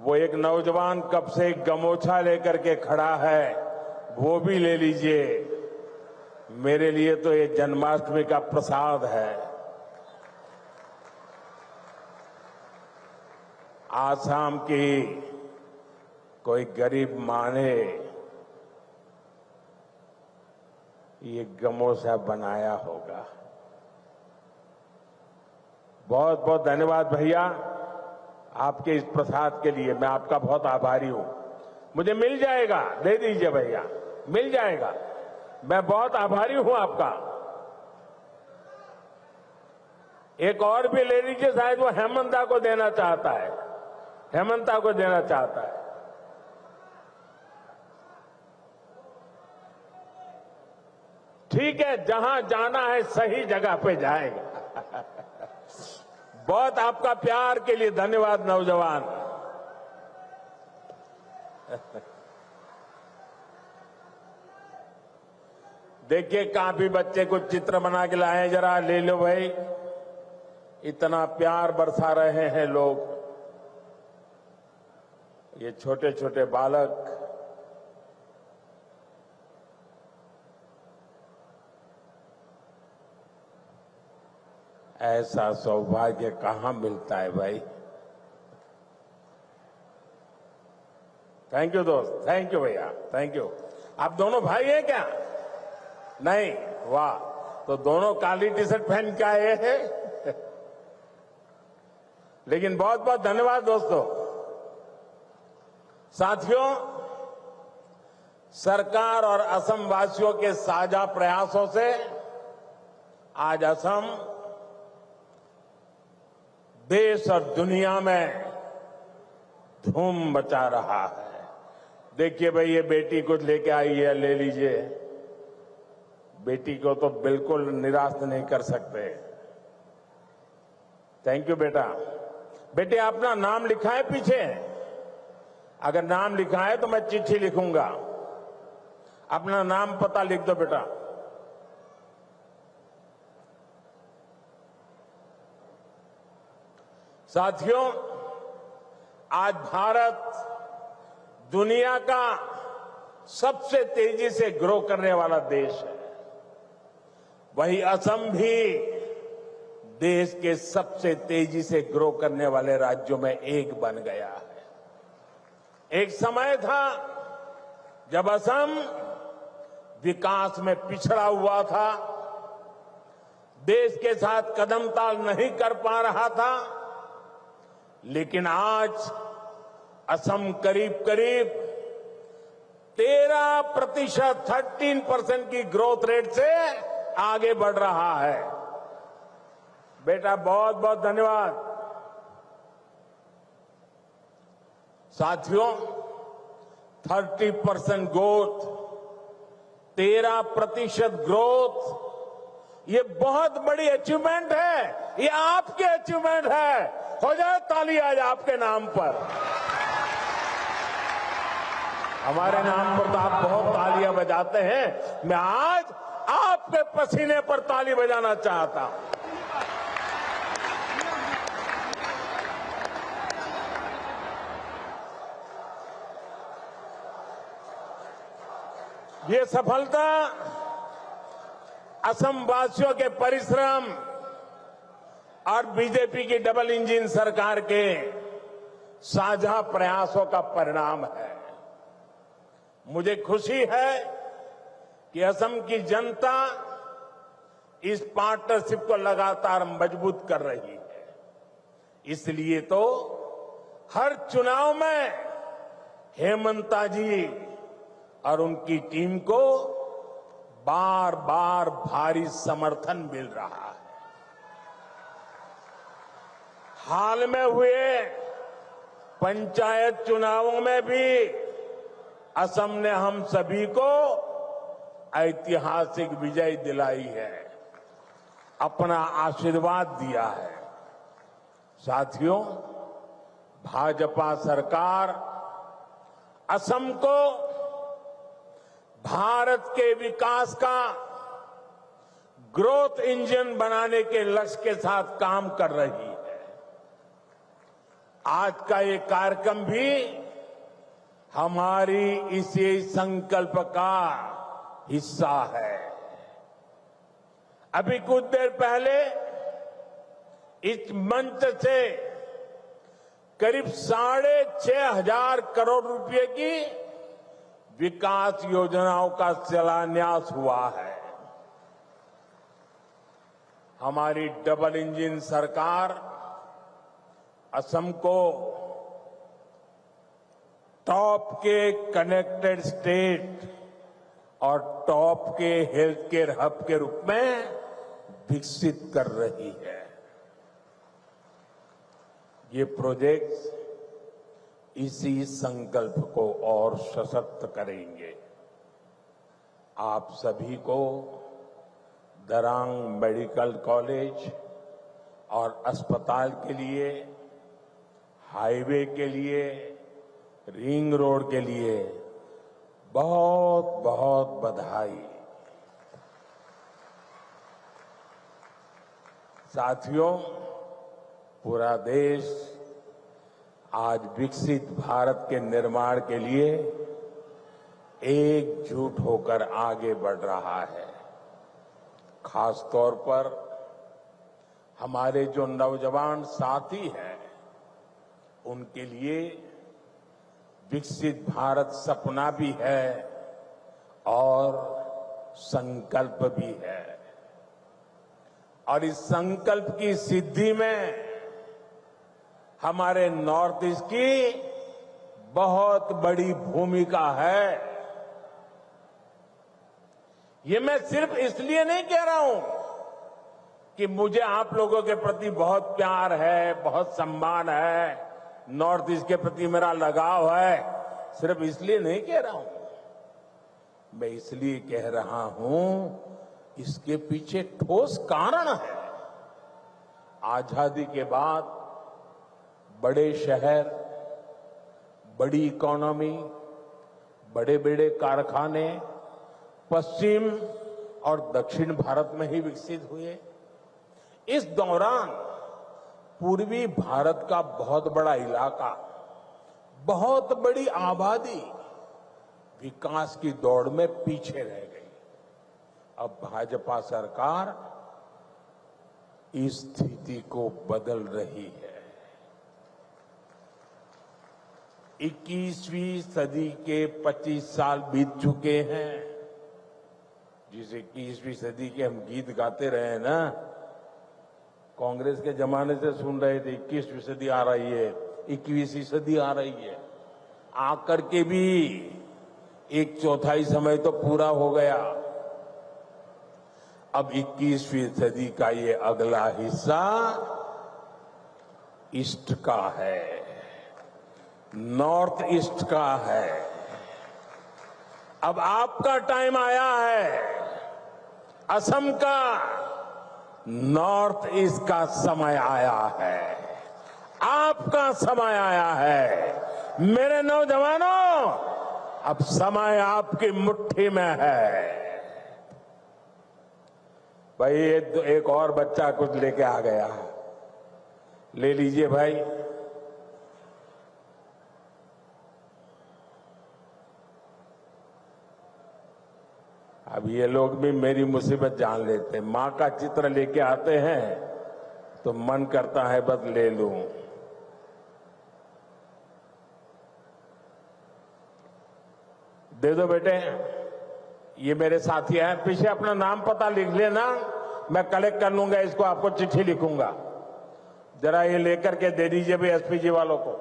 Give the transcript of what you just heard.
वो एक नौजवान कब से एक गमोछा लेकर के खड़ा है, वो भी ले लीजिए। मेरे लिए तो ये जन्माष्टमी का प्रसाद है। आसाम की कोई गरीब मां ने ये गमोछा बनाया होगा। बहुत बहुत धन्यवाद भैया, आपके इस प्रसाद के लिए मैं आपका बहुत आभारी हूं। मुझे मिल जाएगा, दे दीजिए भैया, मिल जाएगा। मैं बहुत आभारी हूं आपका। एक और भी ले लीजिए, शायद वो हेमंता को देना चाहता है, हेमंता को देना चाहता है। ठीक है, जहां जाना है सही जगह पे जाएगा। बहुत आपका प्यार के लिए धन्यवाद नौजवान। देखिए, काफी बच्चे कुछ चित्र बना के लाए हैं, जरा ले लो भाई। इतना प्यार बरसा रहे हैं लोग, ये छोटे छोटे बालक। ऐसा सौभाग्य कहां मिलता है भाई। थैंक यू दोस्त, थैंक यू भैया, थैंक यू। आप दोनों भाई हैं क्या? नहीं? वाह, तो दोनों काली टी शर्ट पहन के आए हैं। लेकिन बहुत बहुत धन्यवाद दोस्तों। साथियों, सरकार और असम वासियों के साझा प्रयासों से आज असम देश और दुनिया में धूम मचा रहा है। देखिए भाई, ये बेटी कुछ लेके आई है, ले लीजिए। बेटी को तो बिल्कुल निराश नहीं कर सकते। थैंक यू बेटा। बेटे, अपना नाम लिखा है पीछे? अगर नाम लिखा है तो मैं चिट्ठी लिखूंगा। अपना नाम पता लिख दो बेटा। साथियों, आज भारत दुनिया का सबसे तेजी से ग्रो करने वाला देश है। वहीं असम भी देश के सबसे तेजी से ग्रो करने वाले राज्यों में एक बन गया है। एक समय था जब असम विकास में पिछड़ा हुआ था, देश के साथ कदम ताल नहीं कर पा रहा था। लेकिन आज असम करीब करीब 13% की ग्रोथ रेट से आगे बढ़ रहा है। बेटा, बहुत बहुत धन्यवाद। साथियों, 30% ग्रोथ, 13% ग्रोथ, ये बहुत बड़ी अचीवमेंट है। ये आपकी अचीवमेंट है। हो जाए ताली आज आपके नाम पर। हमारे नाम पर तो आप बहुत तालियां बजाते हैं। मैं आज आपके पसीने पर ताली बजाना चाहता हूं। ये सफलता असम वासियों के परिश्रम और बीजेपी की डबल इंजन सरकार के साझा प्रयासों का परिणाम है। मुझे खुशी है कि असम की जनता इस पार्टनरशिप को लगातार मजबूत कर रही है। इसलिए तो हर चुनाव में हेमंता जी और उनकी टीम को बार बार भारी समर्थन मिल रहा है। हाल में हुए पंचायत चुनावों में भी असम ने हम सभी को ऐतिहासिक विजय दिलाई है, अपना आशीर्वाद दिया है। साथियों, भाजपा सरकार असम को भारत के विकास का ग्रोथ इंजन बनाने के लक्ष्य के साथ काम कर रही है। आज का ये कार्यक्रम भी हमारी इसी संकल्प का हिस्सा है। अभी कुछ देर पहले इस मंच से करीब 6,500 करोड़ रुपए की विकास योजनाओं का शिलान्यास हुआ है। हमारी डबल इंजन सरकार असम को टॉप के कनेक्टेड स्टेट और टॉप के हेल्थ केयर हब के रूप में विकसित कर रही है। ये प्रोजेक्ट्स इसी संकल्प को और सशक्त करेंगे। आप सभी को दरांग मेडिकल कॉलेज और अस्पताल के लिए, हाईवे के लिए, रिंग रोड के लिए बहुत बहुत बधाई। साथियों, पूरा देश आज विकसित भारत के निर्माण के लिए एकजुट होकर आगे बढ़ रहा है। खास तौर पर हमारे जो नौजवान साथी हैं, उनके लिए विकसित भारत सपना भी है और संकल्प भी है। और इस संकल्प की सिद्धि में हमारे नॉर्थ ईस्ट की बहुत बड़ी भूमिका है। ये मैं सिर्फ इसलिए नहीं कह रहा हूं कि मुझे आप लोगों के प्रति बहुत प्यार है, बहुत सम्मान है, नॉर्थ ईस्ट के प्रति मेरा लगाव है, सिर्फ इसलिए नहीं कह रहा हूं। मैं इसलिए कह रहा हूं, इसके पीछे ठोस कारण है। आजादी के बाद बड़े शहर, बड़ी इकोनॉमी, बड़े बड़े कारखाने पश्चिम और दक्षिण भारत में ही विकसित हुए। इस दौरान पूर्वी भारत का बहुत बड़ा इलाका, बहुत बड़ी आबादी विकास की दौड़ में पीछे रह गई। अब भाजपा सरकार इस स्थिति को बदल रही है। 21वीं सदी के 25 साल बीत चुके हैं। जिस 21वीं सदी के हम गीत गाते रहे ना, कांग्रेस के जमाने से सुन रहे थे 21वीं सदी आ रही है, 21वीं सदी आ रही है। आकर के भी 1/4 समय तो पूरा हो गया। अब 21वीं सदी का ये अगला हिस्सा ईस्ट का है, नॉर्थ ईस्ट का है। अब आपका टाइम आया है। असम का, नॉर्थ ईस्ट का समय आया है। आपका समय आया है। मेरे नौजवानों, अब समय आपकी मुट्ठी में है। भाई एक और बच्चा कुछ लेके आ गया, ले लीजिए भाई। अब ये लोग भी मेरी मुसीबत जान लेते हैं। मां का चित्र लेके आते हैं तो मन करता है बस ले लूं। दे दो बेटे, ये मेरे साथी हैं। पीछे अपना नाम पता लिख लेना, मैं कलेक्ट कर लूंगा इसको, आपको चिट्ठी लिखूंगा। जरा ये लेकर के दे दीजिए भी एसपी जी वालों को।